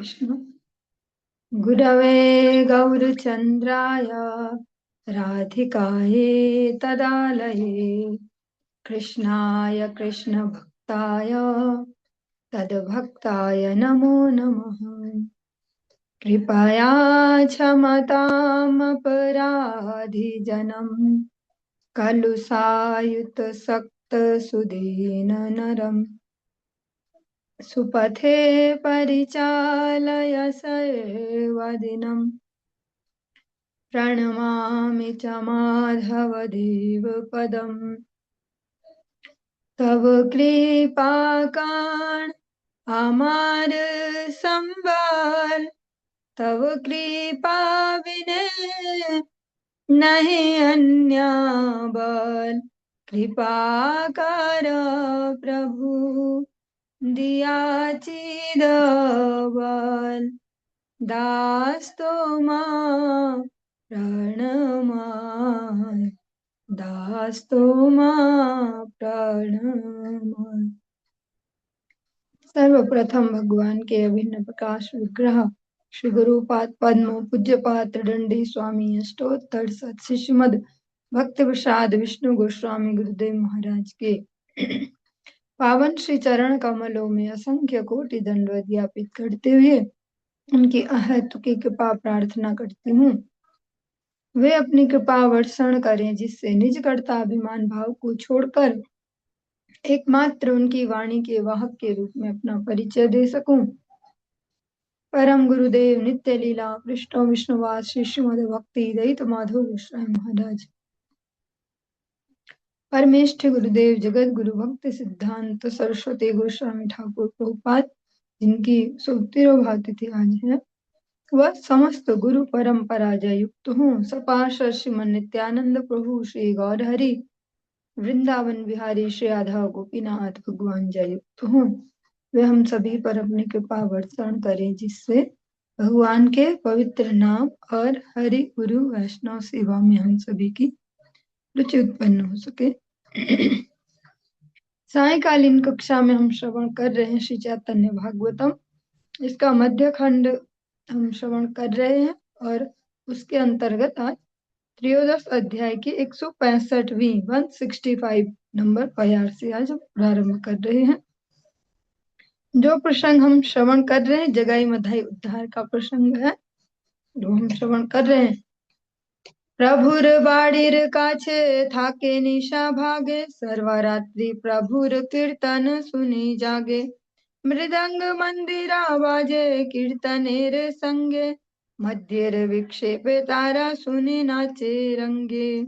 कृष्ण। गुरवे गौरचन्द्राय राधिकायै तदालये कृष्णाय कृष्णभक्ताय तद्भक्ताय नमो नमः। कृपया क्षमतामपराधिजनम् कलुषायुतसक्तसुदीननरम् सुपथे परिचालय सर्वदिनम्। प्रणमामि च माधवदेव पदम् तव कृपाकाण अमार संबार तव कृपा विने नहीं अन्य बल। कृपा कर प्रभु दिया चिदबल दास तो मां प्रणमाय दास तो मां प्रणमाय। सर्वप्रथम भगवान के अभिन्न प्रकाश विग्रह श्री गुरुपाद पद्म पूज्यपाद दंडी स्वामी अष्टोत्तर सत श्रीमद भक्ति प्रसाद विष्णु गोस्वामी गुरुदेव महाराज के पावन श्री चरण कमलों में असंख्य कोटि दंडवत ज्ञापित करते हुए उनकी अहेतु की कृपा प्रार्थना करती हूँ। वे अपनी कृपा वर्षण करें जिससे निज कर्ता अभिमान भाव को छोड़कर एकमात्र उनकी वाणी के वाहक के रूप में अपना परिचय दे सकूं। परम गुरुदेव नित्य लीला कृष्ण विष्णुवास श्री श्रीमद भक्ति दयित माधव गोस्वामी महाराज परमेष्ठ गुरुदेव जगत गुरु भक्ति सिद्धांत सरस्वती गोस्वामी ठाकुर प्रभुपाद जिनकी 113 तिथि आज है वह समस्त गुरु परंपरा जय युक्त हूँ। सपार्षद श्रीमन नित्यानंद प्रभु श्री गौर हरि वृंदावन बिहारी श्री राधा गोपीनाथ भगवान जय युक्त हूँ। वे हम सभी पर अपनी कृपा वर्षण करें जिससे भगवान के पवित्र नाम और हरि गुरु वैष्णव सेवा में हम सभी की रुचि उत्पन्न हो सके। सायकालीन कक्षा में हम श्रवण कर रहे हैं श्री चैतन्य भागवतम। इसका मध्य खंड हम श्रवण कर रहे हैं और उसके अंतर्गत आज त्रयोदश अध्याय की 165वीं 165 नंबर प्यार से आज हम प्रारंभ कर रहे हैं। जो प्रसंग हम श्रवण कर रहे हैं जगाई मधाई उद्धार का प्रसंग है जो हम श्रवण कर रहे हैं। प्रभुर बाड़ीर काछे थाके निशा भागे सर्वरात्रि प्रभुर कीर्तन सुनी जागे मृदंग मंदिरा बाजे कीर्तनेर संगे मध्येर विक्षेपे तारा सुनी नाचे रंगे।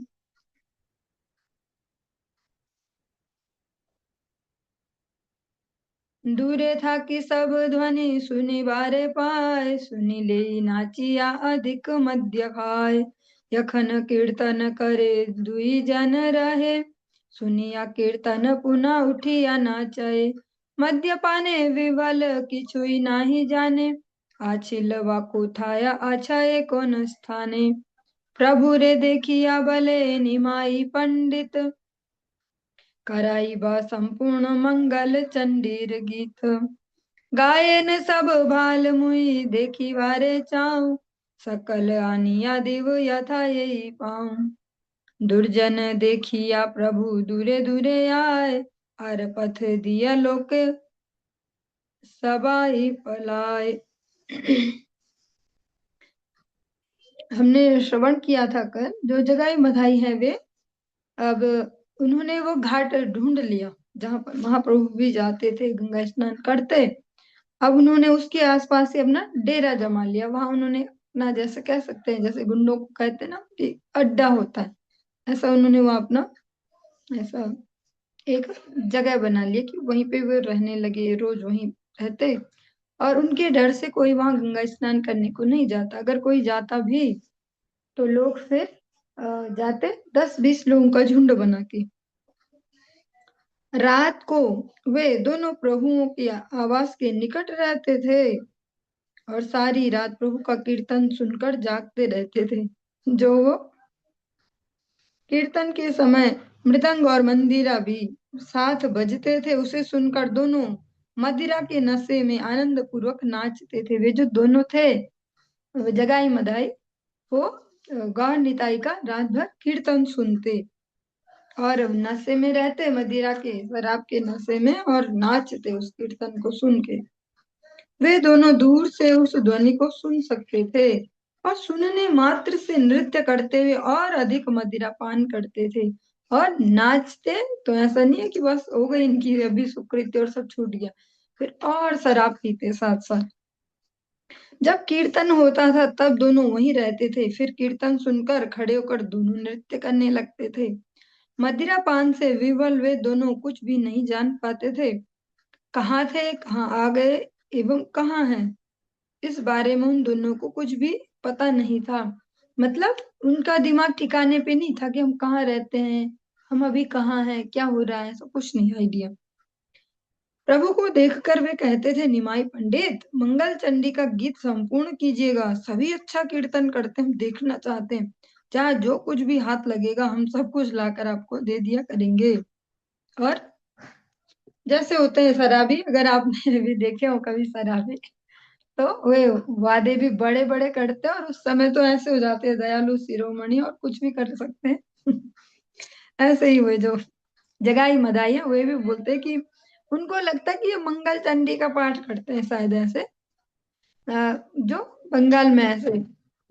दूरे था कि सब ध्वनि सुनी बारे पाए सुनी ले नाचिया अधिक मध्य खाए यखन कीर्तन करे दुई जन रहे सुनिया कीर्तन पुनः उठिया नाचे मद्यपाने विवल किछुई नाही जाने आछिल वाको थाया आछाए कौन स्थाने प्रभु रे देखिया भले निमाई पंडित कराई बा संपूर्ण मंगल चंडीर गीत गायन सब भाल मुई देखी वारे चाऊ सकल आनिया दिव यथा यही पाऊं दुर्जन देखिया प्रभु दूरे दूरे आए हर पथ दिया लोक सबाई पलाए। हमने श्रवण किया था कल जो जगाई मधाई है वे अब उन्होंने वो घाट ढूंढ लिया जहां पर महाप्रभु भी जाते थे गंगा स्नान करते। अब उन्होंने उसके आसपास ही अपना डेरा जमा लिया। वहां उन्होंने अपना जैसे कह सकते हैं जैसे गुंडों को कहते हैं ना कि अड्डा होता है ऐसा उन्होंने वहां अपना ऐसा एक जगह बना लिया कि वहीं पे वो रहने लगे रोज वहीं रहते और उनके डर से कोई वहां गंगा स्नान करने को नहीं जाता। अगर कोई जाता भी तो लोग फिर जाते 10-20 लोगों का झुंड बना के। रात को वे दोनों प्रभुओं के आवास के निकट रहते थे और सारी रात प्रभु का कीर्तन सुनकर जागते रहते थे। जो वो कीर्तन के समय मृदंग और मंदिरा भी साथ बजते थे उसे सुनकर दोनों मदिरा के नशे में आनंद पूर्वक नाचते थे। वे जो दोनों थे, वो जगाई मदाई, वो गौर निताई का रात भर कीर्तन सुनते और नशे में रहते, मदिरा के शराब के नशे में, और नाचते उस कीर्तन को सुन के। वे दोनों दूर से उस ध्वनि को सुन सकते थे और सुनने मात्र से नृत्य करते हुए और अधिक मदिरा पान करते थे और नाचते। तो ऐसा नहीं है कि बस हो गई इनकी अभी सुकृत्य और सब छूट गया, फिर और शराब पीते साथ साथ। जब कीर्तन होता था तब दोनों वहीं रहते थे, फिर कीर्तन सुनकर खड़े होकर दोनों नृत्य करने लगते थे। मदिरा पान से विवल वे दोनों कुछ भी नहीं जान पाते थे, कहाँ थे, कहाँ आ गए एवं कहाँ हैं। इस बारे में उन दोनों को कुछ भी पता नहीं था। मतलब उनका दिमाग ठिकाने पे नहीं था कि हम कहाँ रहते हैं, हम अभी कहाँ हैं, क्या हो रहा है, सब कुछ नहीं आइडिया। प्रभु को देखकर वे कहते थे, निमाई पंडित, मंगल चंडी का गीत संपूर्ण कीजिएगा, सभी अच्छा कीर्तन करते हैं, हम देखना चाहते हैं। चाहे जो कुछ भी हाथ लगेगा हम सब कुछ लाकर आपको दे दिया करेंगे। और जैसे होते हैं शराबी, अगर आपने भी देखे हो कभी शराबी, तो वे वादे भी बड़े बड़े करते हैं और उस समय तो ऐसे हो जाते हैं दयालु शिरोमणि और कुछ भी कर सकते हैं। ऐसे ही हुए जो जगाई मदाई है, वे भी बोलते हैं कि उनको लगता है कि ये मंगल चंडी का पाठ करते हैं शायद ऐसे, जो बंगाल में ऐसे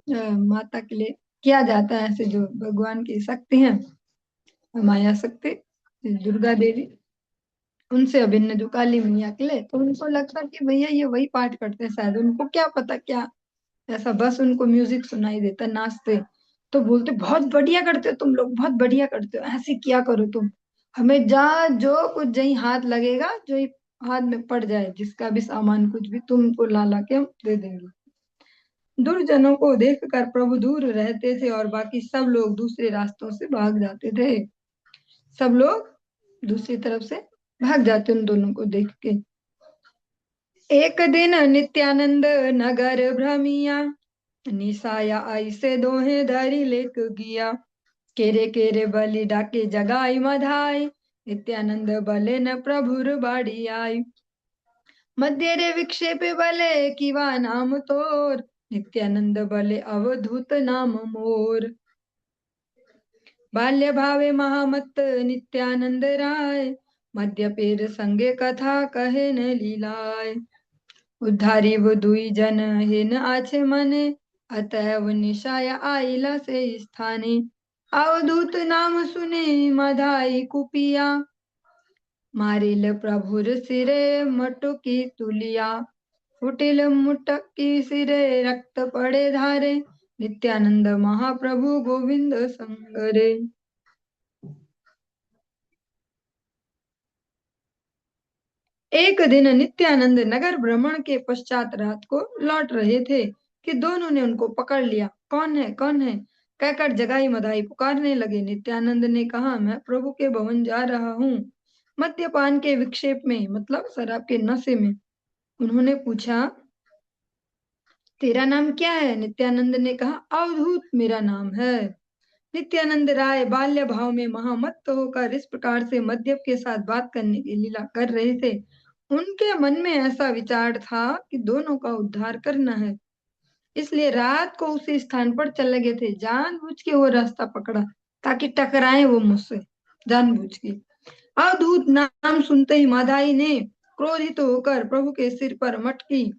माता के लिए किया जाता है, ऐसे जो भगवान की शक्ति है, माया शक्ति, दुर्गा देवी, उनसे अभिन्न जो काली मैया के लिए, तो उनको लगता कि भैया ये वही पाठ करते हैं शायद, उनको क्या पता क्या ऐसा, बस उनको म्यूजिक सुनाई देता, नाचते। तो बोलते बहुत बढ़िया करते हो तुम लोग, बहुत बढ़िया करते हो, ऐसे किया करो तुम, हमें जा जो कुछ जहीं हाथ लगेगा, जो ही हाथ में पड़ जाए, जिसका भी सामान कुछ भी, तुमको ला ला के हम दे देंगे। दुर्जनों को देखकर प्रभु दूर रहते थे और बाकी सब लोग दूसरे रास्तों से भाग जाते थे। सब लोग दूसरी तरफ से भाग जाते उन दोनों को देख के। एक दिन नित्यानंद नगर भ्रमिया, निसाया आई से दोहे धरी लेक गिया, केरे केरे बलि डाके जगाई मधाई, नित्यानंद बले न प्रभुर बाड़ी आई। मध्य रे विक्षेपे बले किवा नाम तोर, नित्यानंद बले अवधूत नाम मोर। बाल्य भावे महामत नित्यानंद राय, मध्य पेर संगे कथा कहे न लीलाय। उद्धारी वो दुई जन हेन आछे मने, अतएव निशाय आइला से स्थाने। अवधूत नाम सुने मधाई कुपिया, मारिल प्रभुर सिरे मटुकी तुलिया। फुटिल मुटकी सिरे रक्त पड़े धारे, नित्यानंद महाप्रभु गोविंद संगरे। एक दिन नित्यानंद नगर भ्रमण के पश्चात रात को लौट रहे थे कि दोनों ने उनको पकड़ लिया। कौन है, कौन है कहकर जगाई मदाई पुकारने लगे। नित्यानंद ने कहा, मैं प्रभु के भवन जा रहा हूँ। मद्यपान के विक्षेप में, मतलब शराब के नशे में, उन्होंने पूछा, तेरा नाम क्या है? नित्यानंद ने कहा, अवधूत मेरा नाम है। नित्यानंद राय बाल्य भाव में महामत्त होकर इस प्रकार से मद्यप के साथ बात करने की लीला कर रहे थे। उनके मन में ऐसा विचार था कि दोनों का उद्धार करना है, इसलिए रात को उसी स्थान पर चले गए थे। जानबूझ के वो रास्ता पकड़ा ताकि टकराए वो मुझसे, जानबूझ के। अवधूत नाम सुनते ही माधाई ने क्रोधित होकर प्रभु के सिर पर मटकी,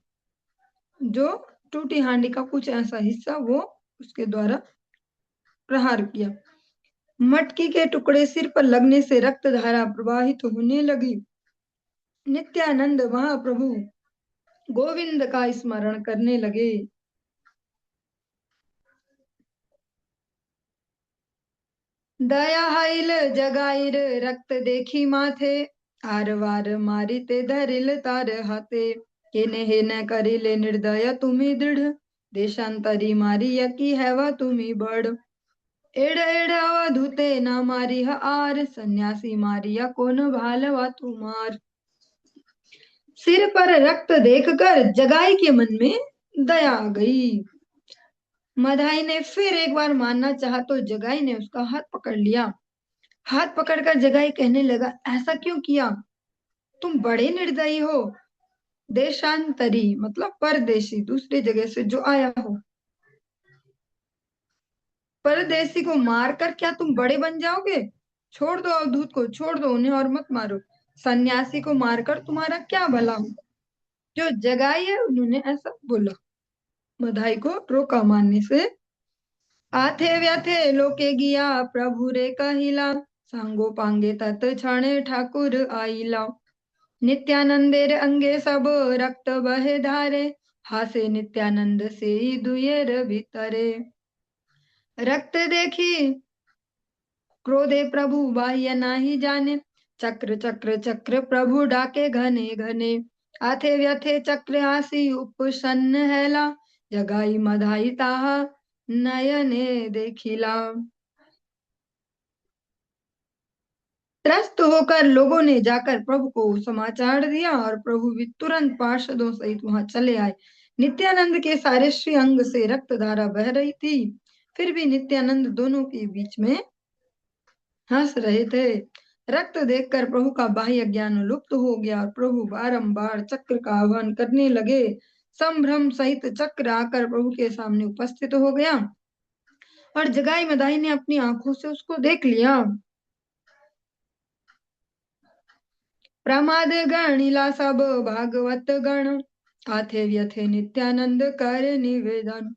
जो टूटी हांडी का कुछ ऐसा हिस्सा, वो उसके द्वारा प्रहार किया। मटकी के टुकड़े सिर पर लगने से रक्त धारा प्रवाहित होने लगी। नित्यानंद महाप्रभु गोविंद का स्मरण करने लगे। दया हाइल जगाइर रक्त देखी माथे, आर वार मारिते धरिल तार हाथे। केने हेने करिले निर्दय तुम्ही दृढ़, देशांतरी मारिया की हैवा तुम्ही बड़। एड़ एड़ अवधूते न मारी आर, सन्यासी मारिया कौन भालवा तुम्हार। सिर पर रक्त देखकर जगाई के मन में दया आ गई। मधाई ने फिर एक बार मारना चाहा तो जगाई ने उसका हाथ पकड़ लिया। हाथ पकड़कर जगाई कहने लगा, ऐसा क्यों किया? तुम बड़े निर्दयी हो। देशांतरी मतलब परदेशी, दूसरी जगह से जो आया हो। परदेशी को मारकर क्या तुम बड़े बन जाओगे? छोड़ दो अवधूत को, छोड़ दो उन्हें और मत मारो। सन्यासी को मारकर तुम्हारा क्या भला हो? जो जगाई है उन्होंने ऐसा बोला। मधाई को रोका मारने से। आथे व्यथे लोके गिया प्रभु रे कहिला, सांगो पांगे तत क्षणे ठाकुर आईला। नित्यानंदेर अंगे सब रक्त बहे धारे, हासे नित्यानंद से दुयेर भीतरे। रक्त देखी क्रोधे प्रभु बाह्य नाही जाने, चक्र चक्र चक्र प्रभु डाके घने घने। आथे व्यथे चक्र आसी उपसन्न हैला, जगाई मधाई ताहा नयने देखिला। त्रस्त होकर लोगों ने जाकर प्रभु को समाचार दिया और प्रभु भी तुरंत पार्षदों सहित वहां चले आए। नित्यानंद के सारे श्री अंग से रक्त धारा बह रही थी, फिर भी नित्यानंद दोनों के बीच में हंस रहे थे। रक्त देखकर प्रभु का बाह्य ज्ञान लुप्त हो गया और प्रभु बारंबार चक्र का आह्वान करने लगे। संभ्रम सहित चक्र आकर प्रभु के सामने उपस्थित हो गया और जगाई मदाई ने अपनी आंखों से उसको देख लिया। प्रमाद गणिला सब भागवत गण, आथे व्यथे नित्यानंद कर निवेदन।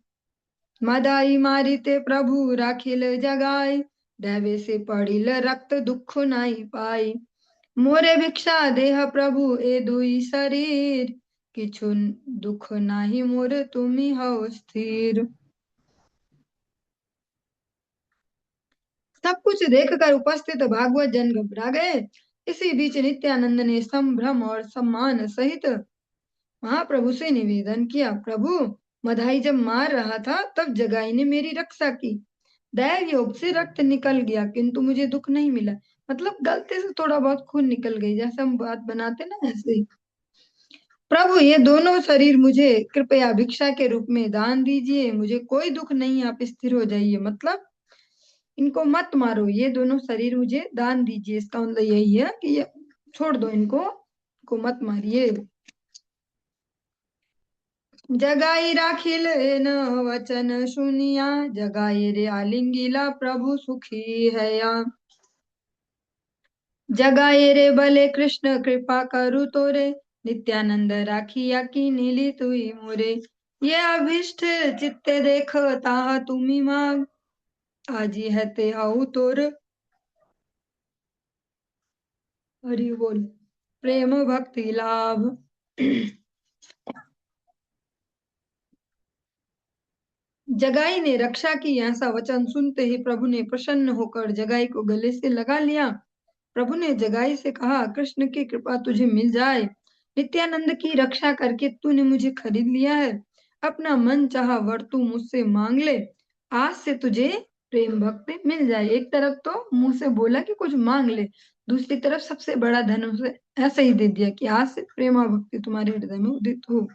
मदाई मारी ते प्रभु राखिल जगाई, दैवे से पड़िल रक्त दुख नाई पाई। मोरे भिक्षा देह प्रभु ए दुई शरीर, किछु दुख नाही मोर तुमी हौ स्थिर। सब कुछ देखकर उपस्थित भागवत जन घबरा गए। इसी बीच नित्यानंद ने संभ्रम और सम्मान सहित महाप्रभु से निवेदन किया, प्रभु मधाई जब मार रहा था तब जगाई ने मेरी रक्षा की। दैव योग से रक्त निकल गया किंतु मुझे दुख नहीं मिला। मतलब गलती से थोड़ा बहुत खून निकल गई, जैसे हम बात बनाते ना ऐसे ही। प्रभु ये दोनों शरीर मुझे कृपया भिक्षा के रूप में दान दीजिए, मुझे कोई दुख नहीं, आप स्थिर हो जाइए। मतलब इनको मत मारो, ये दोनों शरीर मुझे दान दीजिए, इसका मतलब यही है कि ये छोड़ दो इनको मत मारिए। जगाई राखिल न वचन सुनिया, जगाई रे आलिंगिला प्रभु सुखी है या। जगाए रे भले कृष्ण कृपा करु तोरे, नित्यानंद राखिया की नीली तुई मोरे। ये अभिष्ट चित्ते देख ताहा तुमी माग, आजी है ते हाउ तोर हरि बोल प्रेम भक्ति लाभ। जगाई ने रक्षा की ऐसा वचन सुनते ही प्रभु ने प्रसन्न होकर जगाई को गले से लगा लिया। प्रभु ने जगाई से कहा, कृष्ण की कृपा तुझे मिल जाए। नित्यानंद की रक्षा करके तूने मुझे खरीद लिया है। अपना मन चाहा वर तू मुझसे मांग ले, आज से तुझे प्रेम भक्ति मिल जाए। एक तरफ तो मुंह से बोला कि कुछ मांग ले, दूसरी तरफ सबसे बड़ा धन उसे ऐसे ही दे दिया कि आज से प्रेम और भक्ति तुम्हारे हृदय में उदित हो।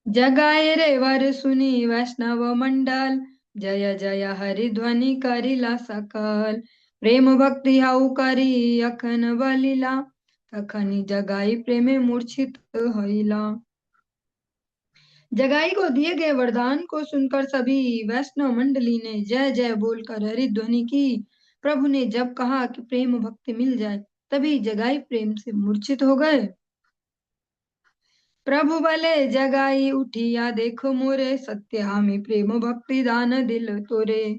जगाए रे वर सुनी वैष्णव मंडल, जय जय हरि ध्वनि करिला सकल। प्रेम भक्ति हाउ करी अखन बलिला, तखनी जगाई प्रेमे मूर्छित हईला। जगाई को दिए गए वरदान को सुनकर सभी वैष्णव मंडली ने जय जय बोलकर हरिध्वनि की। प्रभु ने जब कहा कि प्रेम भक्ति मिल जाए, तभी जगाई प्रेम से मूर्छित हो गए। प्रभु भले जगाई उठिया देखो मोरे, सत्य हामी प्रेम भक्ति दान दिल तोरे।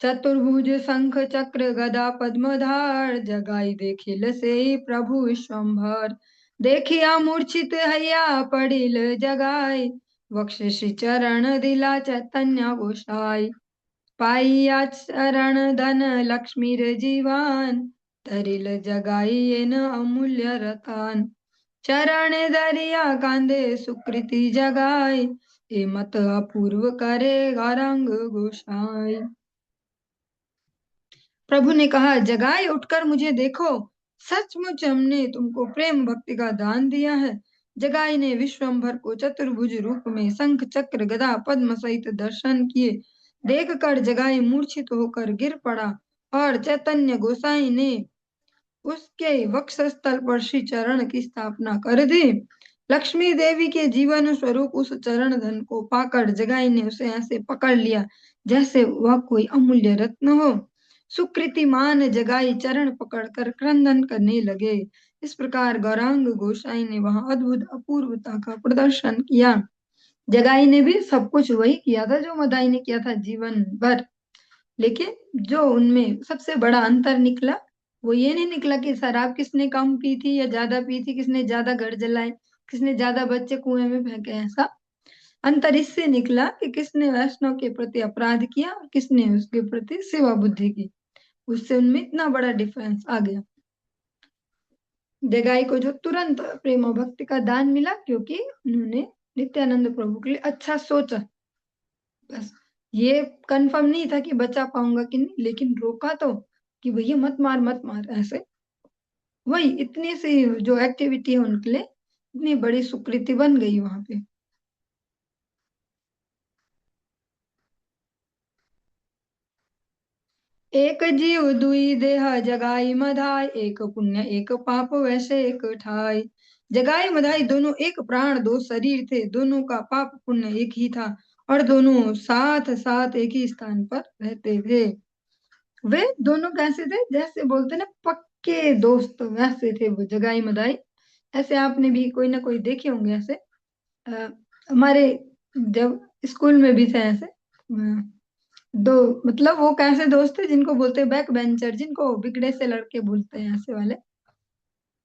चतुर्भुज शंख चक्र गदा पद्मधार, जगाई देखिल से प्रभु विश्वम्भर। देखिया मूर्छित हैया पड़िल जगाई, वक्ष श्री चरण दिला चैतन्य गोसाई। पाइया चरण धन लक्ष्मी रे जीवान, तरिल जगाई न अमूल्य रतान। चरण दरिया कांदे सुकृति जगाई, ए मत अपूर्व करे गौरंग गोसाई। प्रभु ने कहा, जगाए उठकर मुझे देखो, सचमुच हमने तुमको प्रेम भक्ति का दान दिया है। जगाई ने विश्वम्भर को चतुर्भुज रूप में शंख चक्र गदा पद्म सहित दर्शन किए। देख कर जगाई मूर्छित होकर गिर पड़ा, और चैतन्य गोसाई ने उसके वक्षस्थल पर श्री चरण की स्थापना कर दी। लक्ष्मी देवी के जीवन स्वरूप उस चरण धन को पाकर जगाई ने उसे ऐसे पकड़ लिया जैसे वह कोई अमूल्य रत्न हो। सुकृतिमान जगाई चरण पकड़कर क्रंदन करने लगे। इस प्रकार गौरांग गोसाई ने वहां अद्भुत अपूर्वता का प्रदर्शन किया। जगाई ने भी सब कुछ वही किया था जो मदाई ने किया था जीवन भर, लेकिन जो उनमें सबसे बड़ा अंतर निकला वो ये नहीं निकला कि शराब किसने कम पी थी या ज्यादा पी थी, किसने ज्यादा घर जलाए, किसने ज्यादा बच्चे कुएं में फेंके। ऐसा अंतर इससे निकला कि किसने वैष्णव के प्रति अपराध किया और किसने उसके प्रति सेवा बुद्धि की। उससे उनमें इतना बड़ा डिफरेंस आ गया। जगाई को जो तुरंत प्रेम और भक्ति का दान मिला क्योंकि उन्होंने नित्यानंद प्रभु के लिए अच्छा सोचा। बस ये कंफर्म नहीं था कि बचा पाऊंगा कि नहीं, लेकिन रोका तो कि भैया मत मार मत मार ऐसे। वही इतनी सी जो एक्टिविटी है उनके लिए इतनी बड़ी सुकृति बन गई वहां पे। एक जीव दुई देह जगाई मधाई, एक पुण्य एक पाप वैसे एक ठाई। जगाई मधाई दोनों एक प्राण दो शरीर थे, दोनों का पाप पुण्य एक ही था और दोनों साथ साथ एक ही स्थान पर रहते थे। वे दोनों कैसे थे, जैसे बोलते ना पक्के दोस्त, वैसे थे वो जगाई मदाई। ऐसे आपने भी कोई ना कोई देखे होंगे ऐसे। अ, हमारे जब स्कूल में भी थे ऐसे दो, मतलब वो कैसे दोस्त थे जिनको बोलते हैं बैक बेंचर, जिनको बिगड़े से लड़के बोलते हैं ऐसे वाले,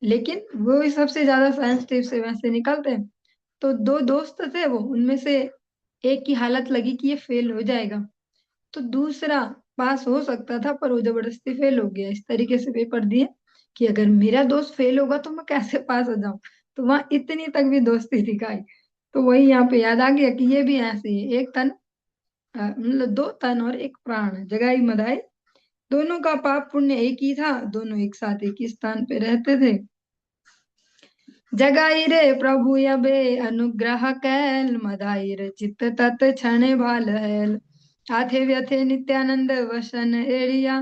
लेकिन वो ही सबसे ज्यादा सेंसिटिव से वैसे निकलते हैं। तो दो दोस्त थे वो, उनमें से एक की हालत लगी कि ये फेल हो जाएगा, तो दूसरा पास हो सकता था पर वो जबरदस्ती फेल हो गया। इस तरीके से पेपर दिए कि अगर मेरा दोस्त फेल होगा तो मैं कैसे पास हो जाऊं। तो वहां इतनी तक भी दोस्ती दिखाई। तो वही यहाँ पे याद आ गया कि ये भी ऐसे ही है। एक तन मतलब दो तन और एक प्राण, जगाई मदाई दोनों का पाप पुण्य एक ही था, दोनों एक साथ एक ही स्थान पे रहते थे। जगाई रे प्रभु यबे अनुग्रह कैल, मदाई रे चित्त तत क्षण भाल हैल। आथे व्यथे नित्यानंद वसन एड़िया,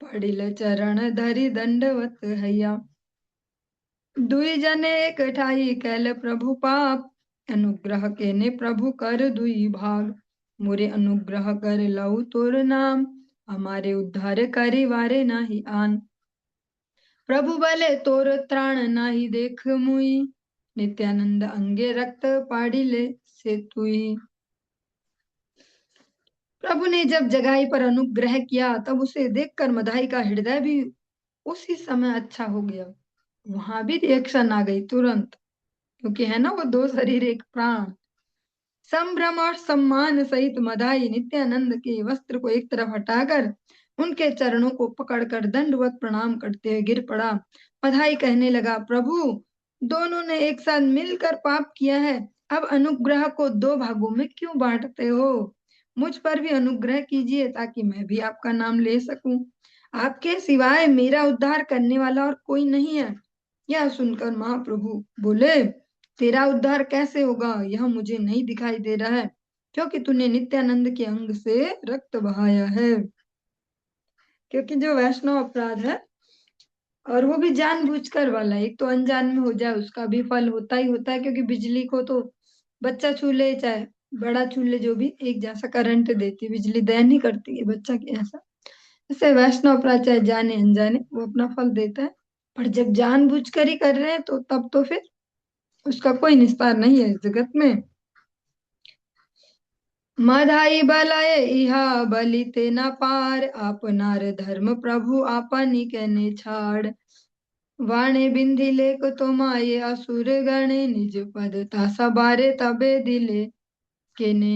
पड़िल चरण धरि दंडवत हैया। दुई जने एक ठाई कैल प्रभु पाप, अनुग्रह के ने प्रभु कर दुई भाग। मोरे अनुग्रह कर लऊ तोर नाम, हमारे उद्धार करी वारे नाही आन। प्रभु भले तोर त्राण नाही देख मुई, नित्यानंद अंगे रक्त पाड़िले से तुई। प्रभु ने जब जगाई पर अनुग्रह किया तब उसे देखकर मदाई का हृदय भी उसी समय अच्छा हो गया। वहां भी रिएक्शन आ गई तुरंत, क्योंकि है ना वो दो शरीर एक प्राण। संभ्रम और सम्मान सहित मदाई नित्यानंद के वस्त्र को एक तरफ हटाकर उनके चरणों को पकड़कर दंडवत प्रणाम करते हुए गिर पड़ा। मदाई कहने लगा, प्रभु दोनों ने एक साथ मिलकर पाप किया है, अब अनुग्रह को दो भागों में क्यों बांटते हो। मुझ पर भी अनुग्रह कीजिए ताकि मैं भी आपका नाम ले सकूं। आपके सिवाय मेरा उद्धार करने वाला और कोई नहीं है। यह सुनकर महाप्रभु बोले, तेरा उद्धार कैसे होगा यह मुझे नहीं दिखाई दे रहा है, क्योंकि तूने नित्यानंद के अंग से रक्त बहाया है। क्योंकि जो वैष्णव अपराध है और वो भी जानबूझकर वाला, एक तो अनजान में हो जाए उसका भी फल होता ही होता है, क्योंकि बिजली को तो बच्चा छू ले चाहे बड़ा छू ले, जो भी एक जैसा करंट देती है बिजली, दया नहीं करती है बच्चा के ऐसा। ऐसे वैष्णव अपराध चाहे जाने अनजाने वो अपना फल देता है, पर जब जानबूझकर ही कर रहे हैं तो तब तो फिर उसका कोई निस्तार नहीं है इस जगत में। मधाई बलाय इहा बलि ते न पार, आपनार धर्म प्रभु आपनी कहने छाड़। वाणे बिंधी लेख तो माये असुर गणे, निज पद ता सबारे तबे दिले केने।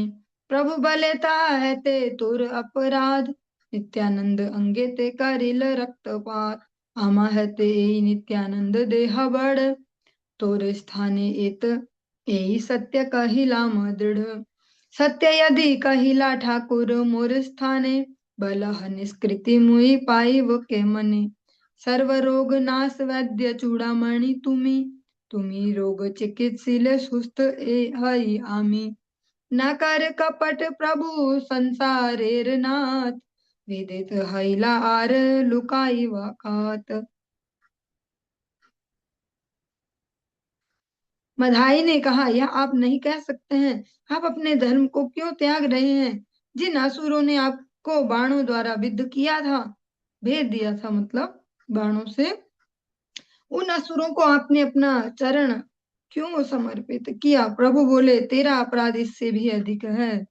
प्रभु भले ता है ते तुर अपराध, नित्यानंद अंगे ते करिल रक्तपात। आमा है ते नित्यानंद देह बड़, तोर स्थाने एत एई सत्य कहिला दृढ़। सत्य यदि कहिला ठाकुर मोर स्थाने, बलह निष्कृति मुई पाई वो के मने। सर्व रोग नाश वैद्य चूड़ामणि तुम्ही, तुम्ही रोग चिकित्सिले सुस्त ए हई आमी। न कर कपट प्रभु संसारेर नाथ, विदित हैला आर लुकाई वाकात। मधाई ने कहा, यह आप नहीं कह सकते हैं। आप अपने धर्म को क्यों त्याग रहे हैं? जिन असुरों ने आपको बाणों द्वारा विद्ध किया था, भेद दिया था, मतलब बाणों से, उन असुरों को आपने अपना चरण क्यों समर्पित किया? प्रभु बोले, तेरा अपराध इससे भी अधिक है।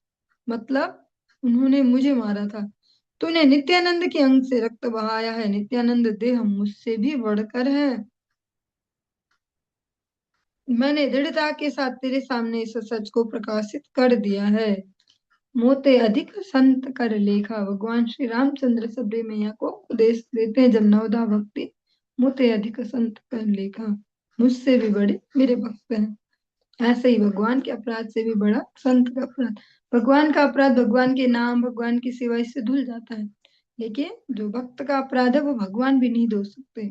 मतलब उन्होंने मुझे मारा था। तूने नित्यानंद के अंग से रक्त बहाया है। नित्यानंद देह मुझसे भी बढ़कर है। मैंने दृढ़ता के साथ तेरे सामने इस सच को प्रकाशित कर दिया है। मोते अधिक संत कर लेखा। भगवान श्री रामचंद्र सबरी मैया को उपदेश देते हैं, जब नवदा भक्ति। मोते अधिक संत कर लेखा, मुझसे भी बड़े मेरे भक्त हैं। ऐसे ही भगवान के अपराध से भी बड़ा संत का अपराध। भगवान का अपराध भगवान के नाम, भगवान की सेवा, इससे धुल जाता है। लेकिन जो भक्त का अपराध है वो भगवान भी नहीं धो सकते।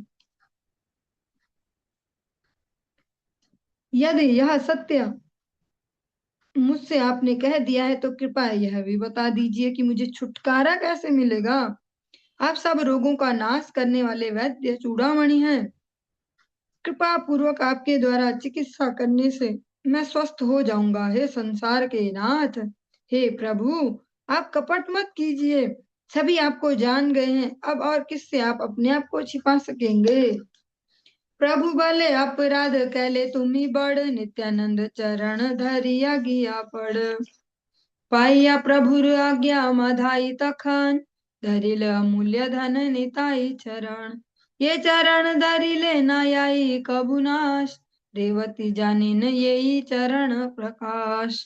यदि यह सत्य मुझसे आपने कह दिया है तो कृपया यह भी बता दीजिए कि मुझे छुटकारा कैसे मिलेगा। आप सब रोगों का नाश करने वाले वैद्य चूड़ामणि हैं। कृपा पूर्वक आपके द्वारा चिकित्सा करने से मैं स्वस्थ हो जाऊंगा। हे संसार के नाथ, हे प्रभु, आप कपट मत कीजिए। सभी आपको जान गए हैं, अब और किससे आप अपने आप को छिपा सकेंगे? प्रभु भले अपराध कैले तुम्ही बड़, नित्यानंद चरण धरिया गिया पड़। पाइया प्रभुर आज्ञा मधाई तखन, धरिल अमूल्य धन निताई चरण। ये चरण धरिले न आई कबु नाश, रेवती जानिन यही चरण प्रकाश।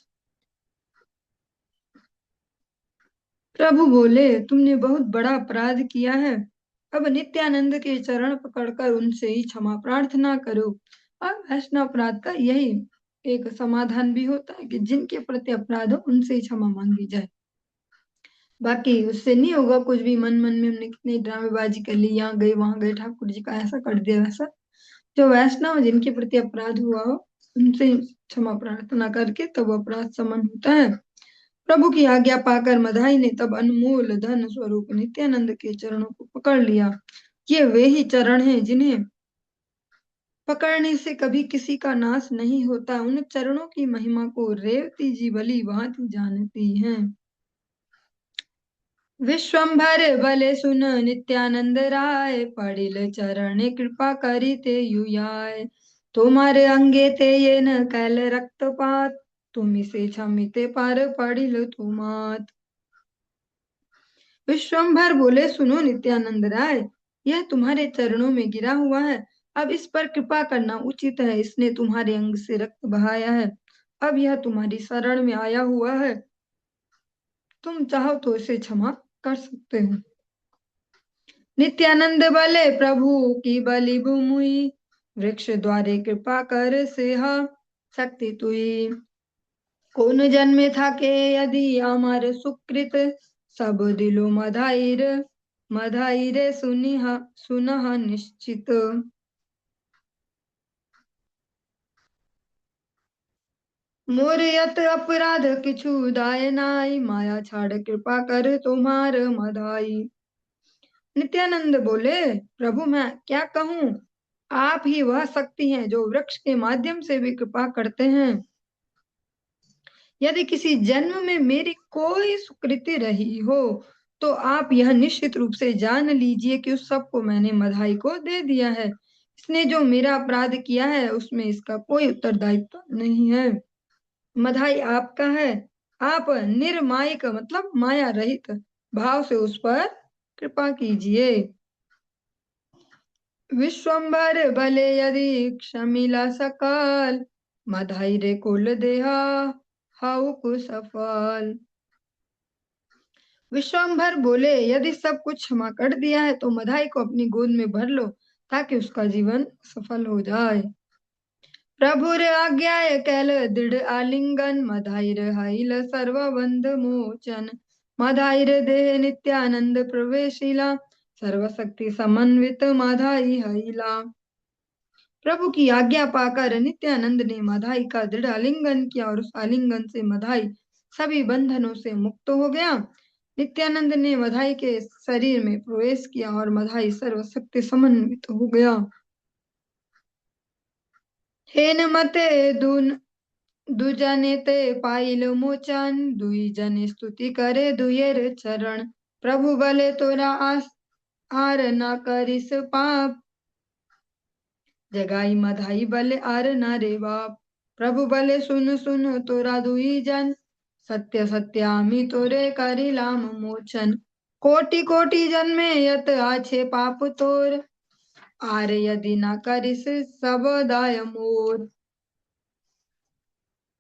प्रभु बोले, तुमने बहुत बड़ा अपराध किया है। अब नित्यानंद के चरण पकड़कर उनसे ही क्षमा प्रार्थना करो। और वैष्णव अपराध का यही एक समाधान भी होता है कि जिनके प्रति अपराध हो उनसे ही क्षमा मांगी जाए। बाकी उससे नहीं होगा कुछ भी। मन मन में हमने कितनी ड्रामेबाजी कर ली, यहाँ गई वहां गए, ठाकुर जी का ऐसा कर दिया वैसा। जो वैष्णव जिनके प्रति अपराध हुआ हो उनसे क्षमा प्रार्थना करके तब अपराध समन होता है। प्रभु की आज्ञा पाकर मधाई ने तब अनमोल धन स्वरूप नित्यानंद के चरणों को पकड़ लिया। ये वे ही चरण हैं जिन्हें पकड़ने से कभी किसी का नाश नहीं होता। उन चरणों की महिमा को रेवती जी भली भांति जानती हैं। विश्वम्भर भले सुन नित्यानंद राय, पड़िल चरण कृपा करी ते युयाय। तुम्हारे अंगे ते ये न कैल रक्तपात, तुम से क्षमिते पर पड़िल तुमात। विश्वम्भर बोले, सुनो नित्यानंद राय, यह तुम्हारे चरणों में गिरा हुआ है। अब इस पर कृपा करना उचित है। इसने तुम्हारे अंग से रक्त बहाया है। अब यह तुम्हारी शरण में आया हुआ है। तुम चाहो तो इसे क्षमा कर सकते हो। नित्यानंद बले प्रभु की बलि भूमि, वृक्ष द्वारे कृपा कर सेह शक्ति तुई। कौन जन्मे था के यदि अमर सुकृत, सब दिलो मधाइर मधाइरे सुनिहा सुनह निश्चित। मोर यत अपराध किछु दाय नाई, माया छाड़ कृपा कर तुम्हार मधाई। नित्यानंद बोले, प्रभु मैं क्या कहूँ। आप ही वह शक्ति हैं जो वृक्ष के माध्यम से भी कृपा करते हैं। यदि किसी जन्म में मेरी कोई सुकृति रही हो तो आप यह निश्चित रूप से जान लीजिए कि उस सब को मैंने मधाई को दे दिया है। इसने जो मेरा अपराध किया है उसमें इसका कोई उत्तरदायित्व नहीं है। मधाई आपका है। आप निर्मायिक मतलब माया रहित भाव से उस पर कृपा कीजिए। विश्वम्भर भले यदि क्षमिला सकल, मधाई रे कुल देहा हाउ कुसफल। विश्वम्भर बोले, यदि सब कुछ क्षमा कर दिया है तो मधाई को अपनी गोद में भर लो ताकि उसका जीवन सफल हो जाए। प्रभुर आज्ञा कैल दृढ़ आलिंगन, मधाइर हाइल सर्वबंध मोचन। मधाइर देह नित्यानंद प्रवेशिला, सर्वशक्ति समन्वित मधाई हईला। प्रभु की आज्ञा पाकर नित्यानंद ने मधाई का दृढ़ आलिंगन किया और उस आलिंगन से मधाई सभी बंधनों से मुक्त हो गया। नित्यानंद ने मधाई के शरीर में प्रवेश किया और मधाई सर्वशक्ति समन्वित हो गया। हेन मते दुजने ते पाइल मोचन, दुई जन स्तुति करे दुयेर चरण। प्रभु बले तोरा आर न करिस पाप, जगाई मधाई बले आर न रे बाप। प्रभु बले सुन सुन तोरा दुई जन, सत्य सत्यामी तोरे करिलाम मोचन। कोटि कोटि जन्मे यत आछे पाप तोर, आर यदि न करिस सब दाय मोर।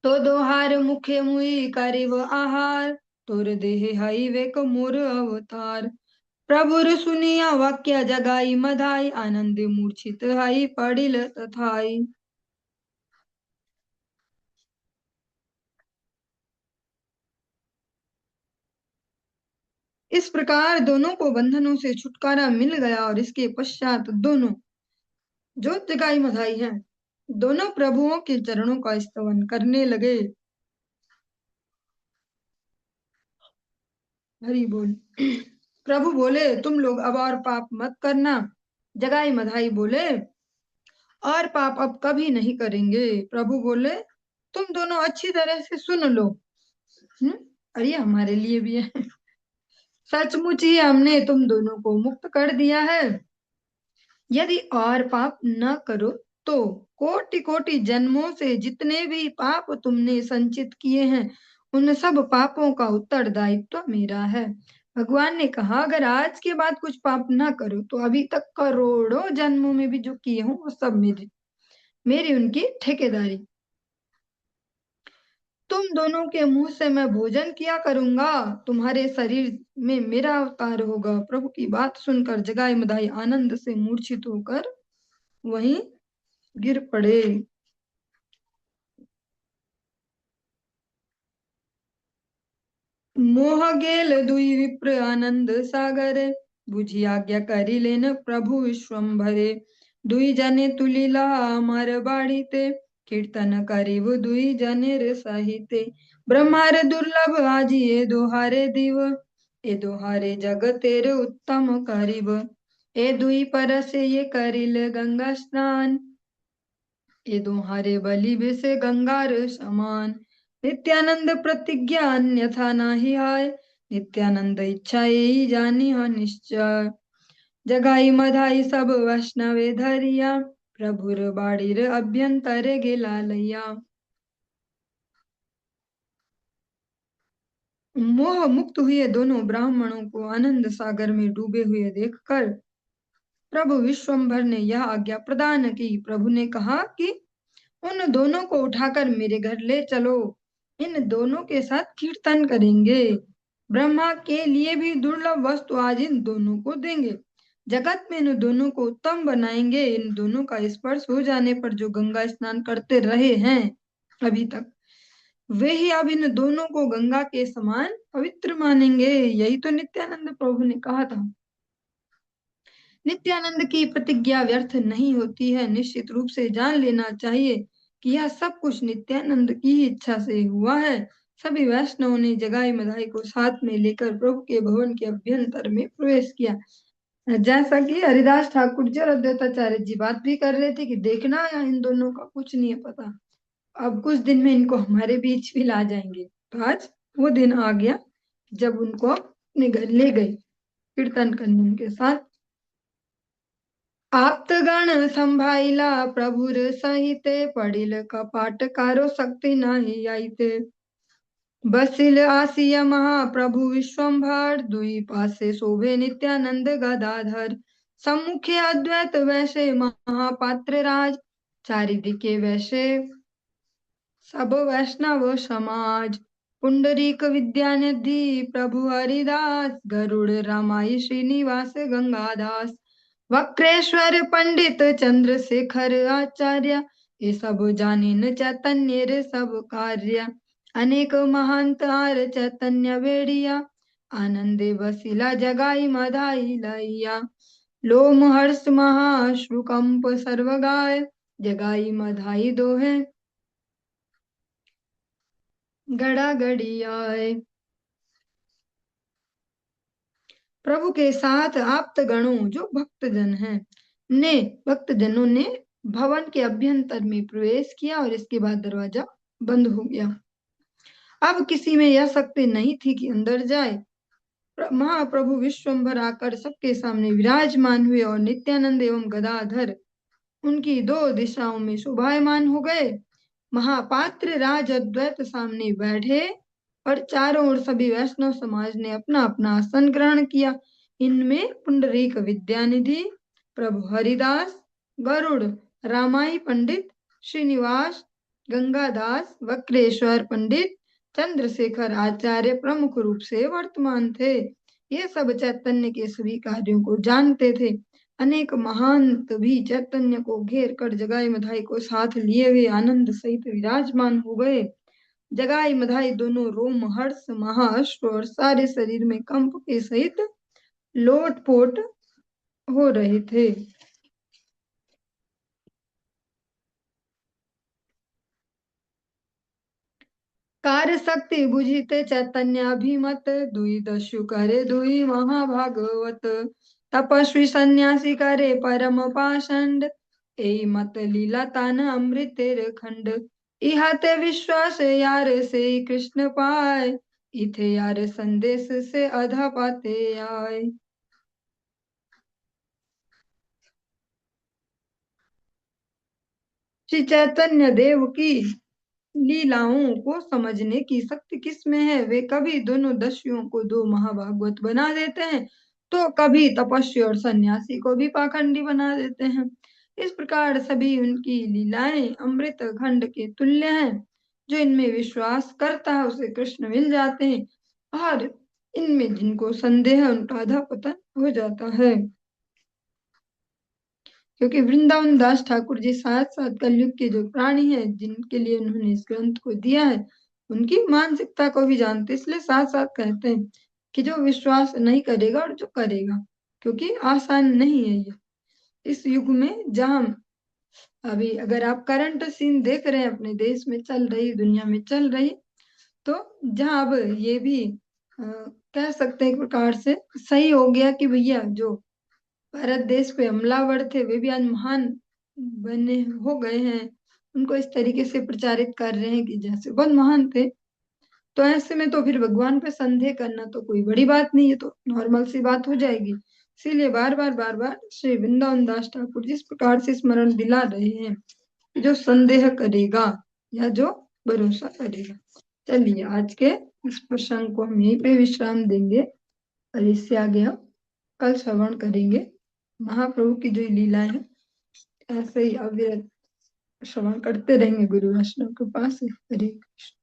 तो दोहार मुखे मुई करिब आहार, तोर देह हई वेक मोर अवतार। प्रभुर सुनिया वाक्य जगाई मधाई, आनंद मूर्छित हई पड़िल तथाई। इस प्रकार दोनों को बंधनों से छुटकारा मिल गया और इसके पश्चात दोनों जो जगाई मधाई हैं, दोनों प्रभुओं के चरणों का स्तवन करने लगे। हरि बोल। प्रभु बोले तुम लोग अब और पाप मत करना। जगाई मधाई बोले और पाप अब कभी नहीं करेंगे। प्रभु बोले तुम दोनों अच्छी तरह से सुन लो। अरे हमारे लिए भी है। सचमुच ही हमने तुम दोनों को मुक्त कर दिया है। यदि और पाप न करो तो कोटि कोटि जन्मों से जितने भी पाप तुमने संचित किए हैं, उन सब पापों का उत्तरदायित्व मेरा है। भगवान ने कहा अगर आज के बाद कुछ पाप ना करो तो अभी तक करोड़ों जन्मों में भी जो किए हों वो सब मेरी मेरी उनकी ठेकेदारी। तुम दोनों के मुंह से मैं भोजन किया करूंगा, तुम्हारे शरीर में मेरा अवतार होगा। प्रभु की बात सुनकर जगाई मधाई आनंद से मूर्छित होकर वहीं गिर पड़े। मोह गेल दुई विप्र आनंद सागर, बुझी आज्ञा करी लेन प्रभु विश्वम्भरे। दुई जने तुलिला अमर बाड़ीते, कीर्तन करिब दुई जनेर सहिते। ब्रह्मार दुर्लभ आजी ए दोहारे दिव, ए दोहारे जग तेरे उत्तम करिब। ए दुई परस ये करिल गंगा स्नान, ये दोहारे बलि बेसे गंगार समान। नित्यानंद प्रतिज्ञा अन्यथा नाही आय, नित्यानंद इच्छा यही जानी है निश्चय। जगाई मधाई सब वैष्णवे धरिया, प्रभुर बाड़ीर अभ्यंतर गेला लैया। मोह मुक्त हुए दोनों ब्राह्मणों को आनंद सागर में डूबे हुए देखकर प्रभु विश्वम्भर ने यह आज्ञा प्रदान की। प्रभु ने कहा कि उन दोनों को उठाकर मेरे घर ले चलो, इन दोनों के साथ कीर्तन करेंगे। ब्रह्मा के लिए भी दुर्लभ वस्तु आज इन दोनों को देंगे। जगत में इन दोनों को उत्तम बनाएंगे। इन दोनों का स्पर्श हो जाने पर जो गंगा स्नान करते रहे हैं अभी तक, वे ही अब इन दोनों को गंगा के समान पवित्र मानेंगे। यही तो नित्यानंद प्रभु ने कहा था। नित्यानंद की प्रतिज्ञा व्यर्थ नहीं होती है। निश्चित रूप से जान लेना चाहिए कि यह सब कुछ नित्यानंद की ही इच्छा से हुआ है। सभी वैष्णवों ने जगाई मधाई को साथ में लेकर प्रभु के भवन के अभ्यंतर में प्रवेश किया। जैसा कि हरिदास ठाकुर जी और अद्वैताचार्य जी बात भी कर रहे थे कि देखना इन दोनों का कुछ नहीं है पता, अब कुछ दिन में इनको हमारे बीच भी ला जाएंगे। तो आज वो दिन आ गया जब उनको अपने घर ले गए कीर्तन करने उनके साथ। आप्तगण संभाइला प्रभुर सहिते, पड़िल कपाट कारो शक्ति नाही आईते। बसिल आसिया महाप्रभु विश्वम्भर, दुई पासे शोभे नित्यानंद गदाधर। सम्मुखे अद्वैत वैसे महापात्र राज, चारिदिके वैसे सब वैष्णव समाज। पुंडरीक विद्यानिधि प्रभु हरिदास, गरुड़ रामाई श्रीनिवास गंगादास। वक्रेश्वर पंडित चंद्रशेखर आचार्य, ये सब जानिन चैतन्य रे सब कार्य। अनेक महंत आर चैतन्य बेड़िया, आनंदे बसिला जगाई मधाई लैया। लोम हर्ष महाश्रुकंप सर्वगाय, जगाई मधाई दोहे गड़ा गड़ी आए। प्रभु के साथ आप्त गणों जो भक्तजन हैं ने भक्तजनों ने भवन के अभ्यंतर में प्रवेश किया और इसके बाद दरवाजा बंद हो गया। अब किसी में यह शक्ति नहीं थी कि अंदर जाए। महाप्रभु विश्वम्भर आकर सबके सामने विराजमान हुए और नित्यानंद एवं गदाधर उनकी दो दिशाओं में शोभायमान हो गए। महापात्र राज अद्वैत सामने बैठे और चारों ओर सभी वैष्णव समाज ने अपना अपना आसन ग्रहण किया। इनमें पुंडरीक विद्यानिधि, प्रभु हरिदास, गरुड़, रामाई पंडित, श्रीनिवास, गंगादास, वक्रेश्वर पंडित, चंद्रशेखर आचार्य प्रमुख रूप से वर्तमान थे। ये सब चैतन्य के सभी कार्यों को जानते थे। अनेक महंत भी चैतन्य को घेर कर जगाई मधाई को साथ लिए हुए आनंद सहित विराजमान हो गए। जगाई मधाई दोनों रोम हर्ष महाअश्व और सारे शरीर में कंप के सहित लोटपोट हो रहे थे। कार्य शक्ति बुझिते चैतन्य अभिमत, दुई दस्यु करे दुई महाभागवत। तपस्वी सन्यासी करे परम पाषंड, ए मत लीला तान अमृतेर खंड। इहाते विश्वास यार से कृष्ण पाए, इथे यार संदेश से अधा पाते आए। श्री चैतन्य देव की लीलाओं को समझने की शक्ति किसमें है। वे कभी दोनों दस्युओं को दो महाभागवत बना देते हैं, तो कभी तपस्वी और सन्यासी को भी पाखंडी बना देते हैं। इस प्रकार सभी उनकी लीलाएं अमृत खंड के तुल्य हैं। जो इनमें विश्वास करता है उसे कृष्ण मिल जाते हैं, और इनमें जिनको संदेह है उनका अधा पतन हो जाता है। क्योंकि वृंदावन दास ठाकुर जी साथ साथ कलयुग के जो प्राणी हैं जिनके लिए उन्होंने इस ग्रंथ को दिया है उनकी मानसिकता को भी जानते, इसलिए साथ साथ कहते हैं कि जो विश्वास नहीं करेगा और जो करेगा, क्योंकि आसान नहीं है ये इस युग में। जहां अभी अगर आप करंट सीन देख रहे हैं अपने देश में चल रही, दुनिया में चल रही, तो जहां अब ये भी कह सकते हैं एक प्रकार से सही हो गया कि भैया जो भारत देश पे हमलावर थे वे भी आज महान बने हो गए हैं। उनको इस तरीके से प्रचारित कर रहे हैं कि जैसे बहुत महान थे। तो ऐसे में तो फिर भगवान पे संदेह करना तो कोई बड़ी बात नहीं है, तो नॉर्मल सी बात हो जाएगी। इसीलिए बार बार श्री वृंदावन दास ठाकुर जिस प्रकार से स्मरण दिला रहे हैं, जो संदेह करेगा या जो भरोसा करेगा। चलिए आज के इस प्रसंग को हम यहीं पे विश्राम देंगे और इससे आगे हम कल श्रवण करेंगे महाप्रभु की जो लीला है। ऐसे ही अविरत श्रवण करते रहेंगे गुरु वैष्णव के पास। हरे कृष्ण।